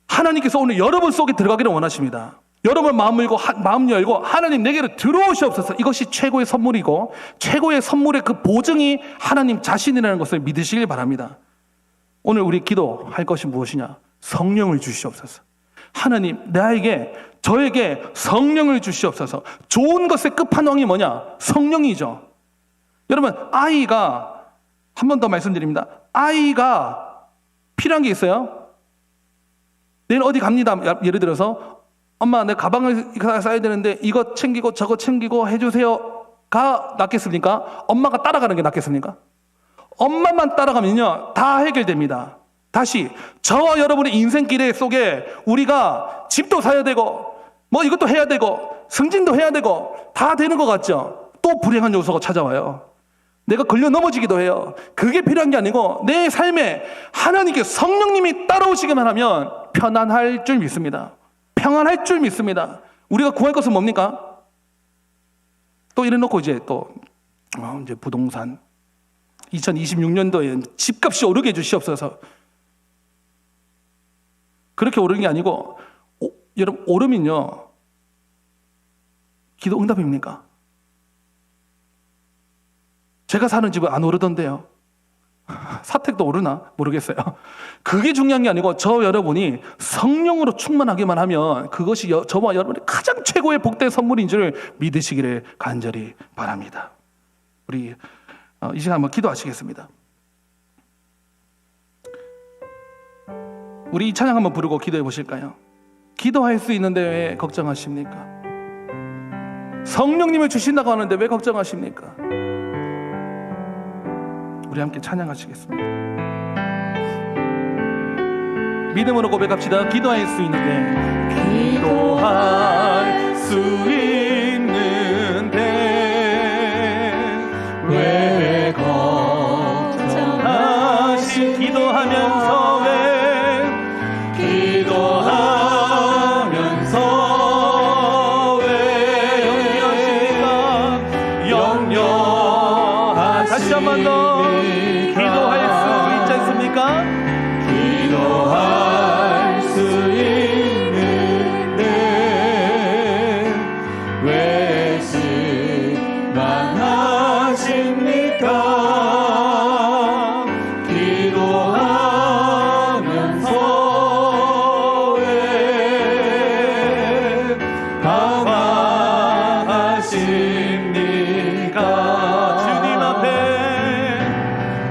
하나님께서 오늘 여러분 속에 들어가기를 원하십니다. 여러분 마음 열고 하나님 내게로 들어오시옵소서. 이것이 최고의 선물이고 최고의 선물의 그 보증이 하나님 자신이라는 것을 믿으시길 바랍니다. 오늘 우리 기도할 것이 무엇이냐? 성령을 주시옵소서. 하나님 저에게 성령을 주시옵소서. 좋은 것의 끝판왕이 뭐냐? 성령이죠. 여러분 아이가, 한 번 더 말씀드립니다. 아이가 필요한 게 있어요. 내일 어디 갑니다. 예를 들어서 엄마 내 가방을 싸야 되는데 이거 챙기고 저거 챙기고 해주세요가 낫겠습니까? 엄마가 따라가는 게 낫겠습니까? 엄마만 따라가면요 다 해결됩니다. 다시 저와 여러분의 인생길 속에 우리가 집도 사야 되고 뭐 이것도 해야 되고 승진도 해야 되고 다 되는 것 같죠? 또 불행한 요소가 찾아와요. 내가 걸려 넘어지기도 해요. 그게 필요한 게 아니고 내 삶에 하나님께 성령님이 따라오시기만 하면 편안할 줄 믿습니다. 평안할 줄 믿습니다. 우리가 구할 것은 뭡니까? 또 이래놓고 이제 부동산 2026년도에 집값이 오르게 해주시옵소서. 그렇게 오르는 게 아니고 여러분, 오르면요 기도 응답입니까? 제가 사는 집은 안 오르던데요. 사택도 오르나 모르겠어요. 그게 중요한 게 아니고 저 여러분이 성령으로 충만하기만 하면 그것이 저와 여러분의 가장 최고의 복된 선물인 줄 믿으시기를 간절히 바랍니다. 우리 이 시간 한번 기도하시겠습니다. 우리 이 찬양 한번 부르고 기도해 보실까요? 기도할 수 있는데 왜 걱정하십니까? 성령님을 주신다고 하는데 왜 걱정하십니까? 우리 함께 찬양하시겠습니다. 믿음으로 고백합시다. 기도할 수 있는데, 기도할 수 있는데 왜 걱정하시? 기도하면서 왜 염려하십니까? 다시 한 번 더. 기도할 수 있지 않습니까? 기도할 수 있는데 왜 실망하십니까? 기도하면서 왜 당황하십니까?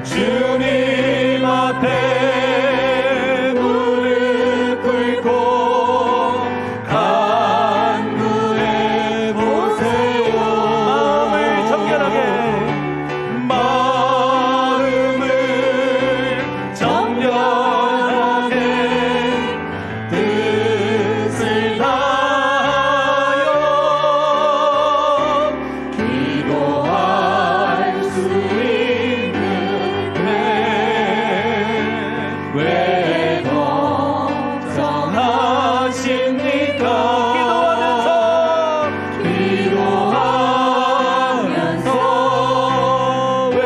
주님 앞에 무릎 꿇고 간구해 보세요. 마음을 정결하게 뜻을 다하여 기도할 수 왜 걱정하십니까? 기도하면서 왜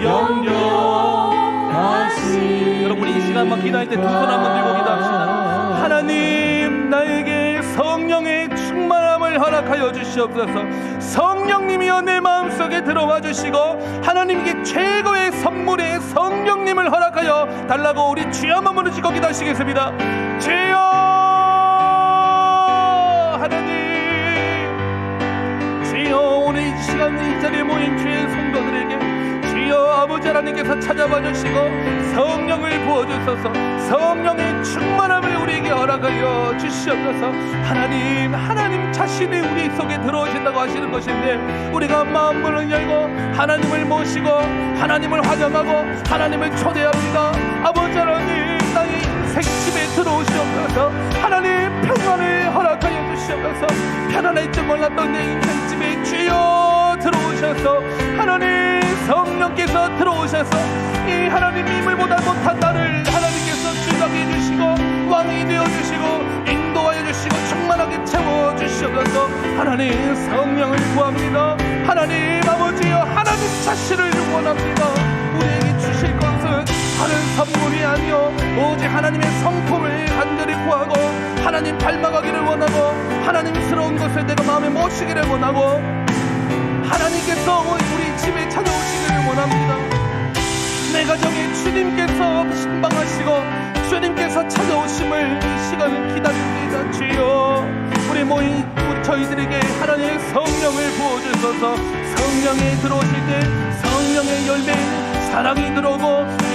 염려하십니까? 여러분, 이 시간 한번 기도할 때 두 손 한번 들고 기도합시다. 하나님, 나에게 성령의 충만함을 허락하여 주시옵소서. 성령님이여 내 마음속에 들어와 주시고 하나님께 최고의 선물의 성령님을 허락하여 달라고 우리 주여 한번 부르시고 기도하시겠습니다. 주여 하나님, 주여 오늘 이 시간 이 자리에 모인 주의 성도들에게 주여 아버지 하나님께서 찾아봐 주시고 성령을 부어주소서. 성령의 충만함을 우리에게 허락하여 주시옵소서. 하나님 자신이 우리 속에 들어오신다고 하시는 것인데 우리가 마음문을 열고 하나님을 모시고 하나님을 환영하고 하나님을 초대합니다. 아버지 하나님, 나의 인생집에 들어오시옵소서. 하나님 평안을 허락하여 주시옵소서. 편안할 줄 몰랐던 내 인생집에 주여 들어오셔서 하나님 성령께서 들어오셔서 이 하나님 힘을보다 못한 나를 하나님께서 주장해 주시고 왕이 되어 주시고 인도하여 주시고 충만하게 채워 주시옵소서. 하나님 성령을 구합니다. 하나님 아버지여, 하나님 자신을 원합니다. 우리에게 주실 것은 다른 선물이 아니요 오직 하나님의 성품을 간절히 구하고 하나님 닮아가기를 원하고 하나님스러운 것을 내가 마음에 모시기를 원하고 하나님께서 우리 집에 찾아오시기를 원합니다. 내 가정에 주님께서 신방하시고 주님께서 찾아오심을 이 시간을 기다립니다. 주여 우리 모인 저희들에게 하나님의 성령을 부어주셔서 성령이 들어오실 때 성령의 열매인 사랑이 들어오고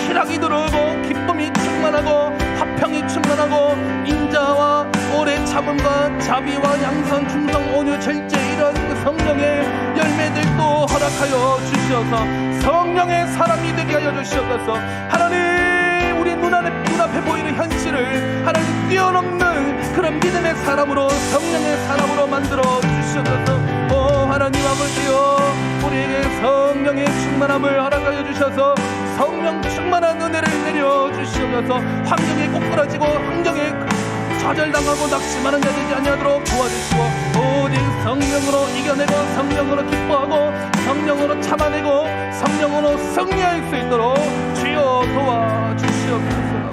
희락이 들어오고 기쁨이 충만하고 화평이 충만하고 인자와 오래 참음과 자비와 양선 충성 온유 절제 이런 성령의 열매들도 허락하여 주시어서 성령의 사람이 되게 하여 주시옵소서. 하나님 우리 눈앞에 보이는 현실을 하나님 뛰어넘는 그런 믿음의 사람으로 성령의 사람으로 만들어 주시옵소서. 하나님 아버지여, 우리에게 성령의 충만함을 허락하여 주셔서 성령 충만한 은혜를 내려 주시옵소서. 환경에 꼬꾸라지고 환경에 좌절당하고 낙심하는 자 되지 아니하도록 도와주시고 오직 성령으로 이겨내고 성령으로 기뻐하고 성령으로 참아내고 성령으로 승리할 수 있도록 주여 도와주시옵소서.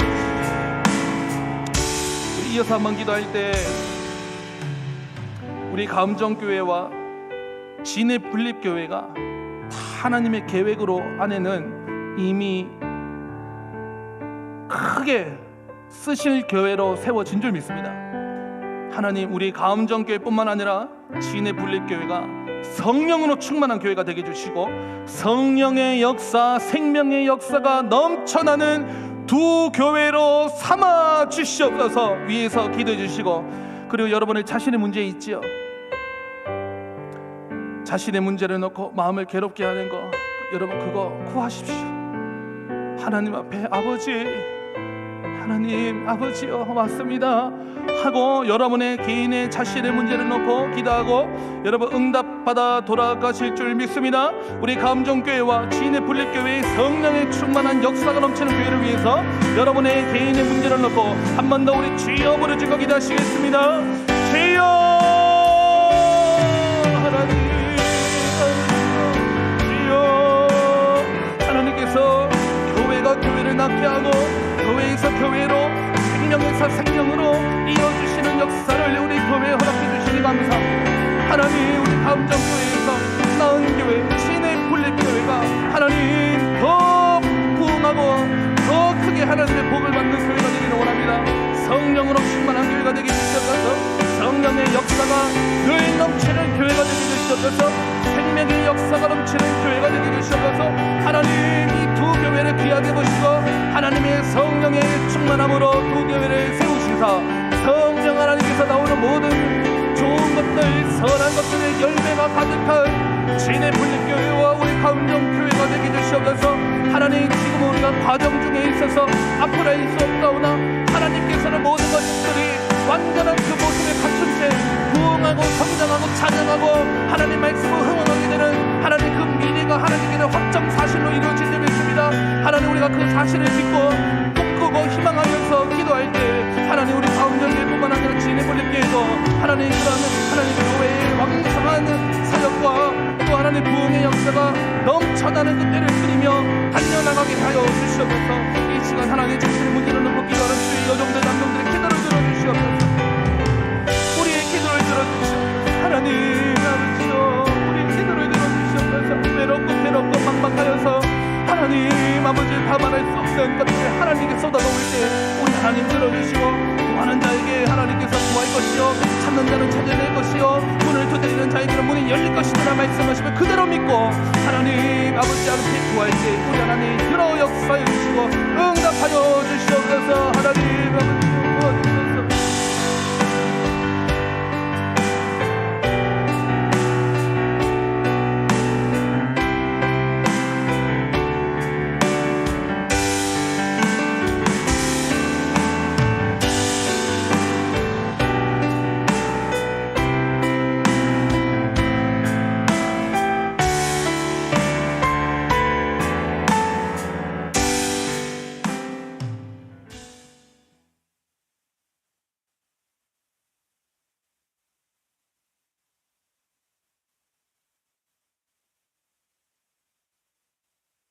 우리 이어서 한번 기도할 때 우리 가음정교회와 진해 분립교회가 하나님의 계획으로 안에는 이미 크게 쓰실 교회로 세워진 줄 믿습니다. 하나님, 우리 가음정교회뿐만 아니라 진해 분립교회가 성령으로 충만한 교회가 되게 해주시고 성령의 역사, 생명의 역사가 넘쳐나는 두 교회로 삼아 주시옵소서. 위에서 기도해 주시고, 그리고 여러분의 자신의 문제 있지요. 자신의 문제를 놓고 마음을 괴롭게 하는 거, 여러분 그거 구하십시오. 하나님 앞에 아버지, 하나님 아버지여 왔습니다 하고 여러분의 개인의 자신의 문제를 놓고 기도하고 여러분 응답받아 돌아가실 줄 믿습니다. 우리 가음정교회와 진해 분립교회의 성령의 충만한 역사가 넘치는 교회를 위해서 여러분의 개인의 문제를 놓고 한 번 더 우리 주여 부르짖고 기도하시겠습니다. 주여 하나님, 주여 하나님께서 교회가 교회를 낳게 하고 교회에서 교회로 생명에서 생명으로 이어주시는 역사를 우리 교회에 허락해 주시니 감사합니다. 하나님, 우리 가음정교회에서 나은 교회 진해 분립교회가 하나님 더 부흥하고 더 크게 하나님의 복을 받는 교회가 되기를 원합니다. 성령으로 충만한 교회가 되게 주시옵소서. 성령의 역사가 늘 넘치는 교회가 되게 주시옵소서. 생명의 역사가 넘치는 교회가 되게 주시옵소서. 하나님, 이 두 교회를 귀하게 보시고 하나님의 성령의 충만함으로 두 교회를 세우시사 성령 하나님께서 나오는 모든 좋은 것들, 선한 것들의 열매가 가득한 진해 분립교회와 우리 가음정교회가 되게 주시옵소서. 하나님, 지금 우리가 과정 중에 있어서 앞으로 할 수 없사오나 하나님께서는 모든 것들이 완전한 그 모습을 갖춘 채 부흥하고 성장하고 찬양하고 하나님 말씀을 흥원하게 되는 하나님 그 미래가 하나님께는 확정 사실로 이루어질 줄 믿습니다. 하나님, 우리가 그 사실을 믿고 꿈꾸고 희망하면서 기도할 때 하나님, 우리 가음정교회뿐만 아니라 진해 분립교회도 하나님 그런 하나님 교회의 왕성한 사역과 또 하나님 부흥의 역사가 넘쳐나는 그때를 드리며 달려나가게 하여 주시옵소서. 이 시간 하나님 자신의 문제를 놓고 기도하는 주의 여종들 남종들의 기도를 들어주시옵소서. 우리의 기도를 들어주시옵소서. 하나님 아버지여, 우리의 기도를 들어주시옵소서. 외롭고 막막하여서 하나님 아버지 다 말할 수 없는 것들을 하나님께 쏟아놓을 때 우리 하나님 들어주시고 구하는 자에게 하나님께서 구할 것이요 찾는 자는 찾아낼 것이요 문을 두드리는 자에게는 문이 열릴 것이라 말씀하시면 그대로 믿고 하나님 아버지 앞에 구할 때 우리 하나님 들어 역사해 주시고 응답하여 주시옵소서. 하나님 아버지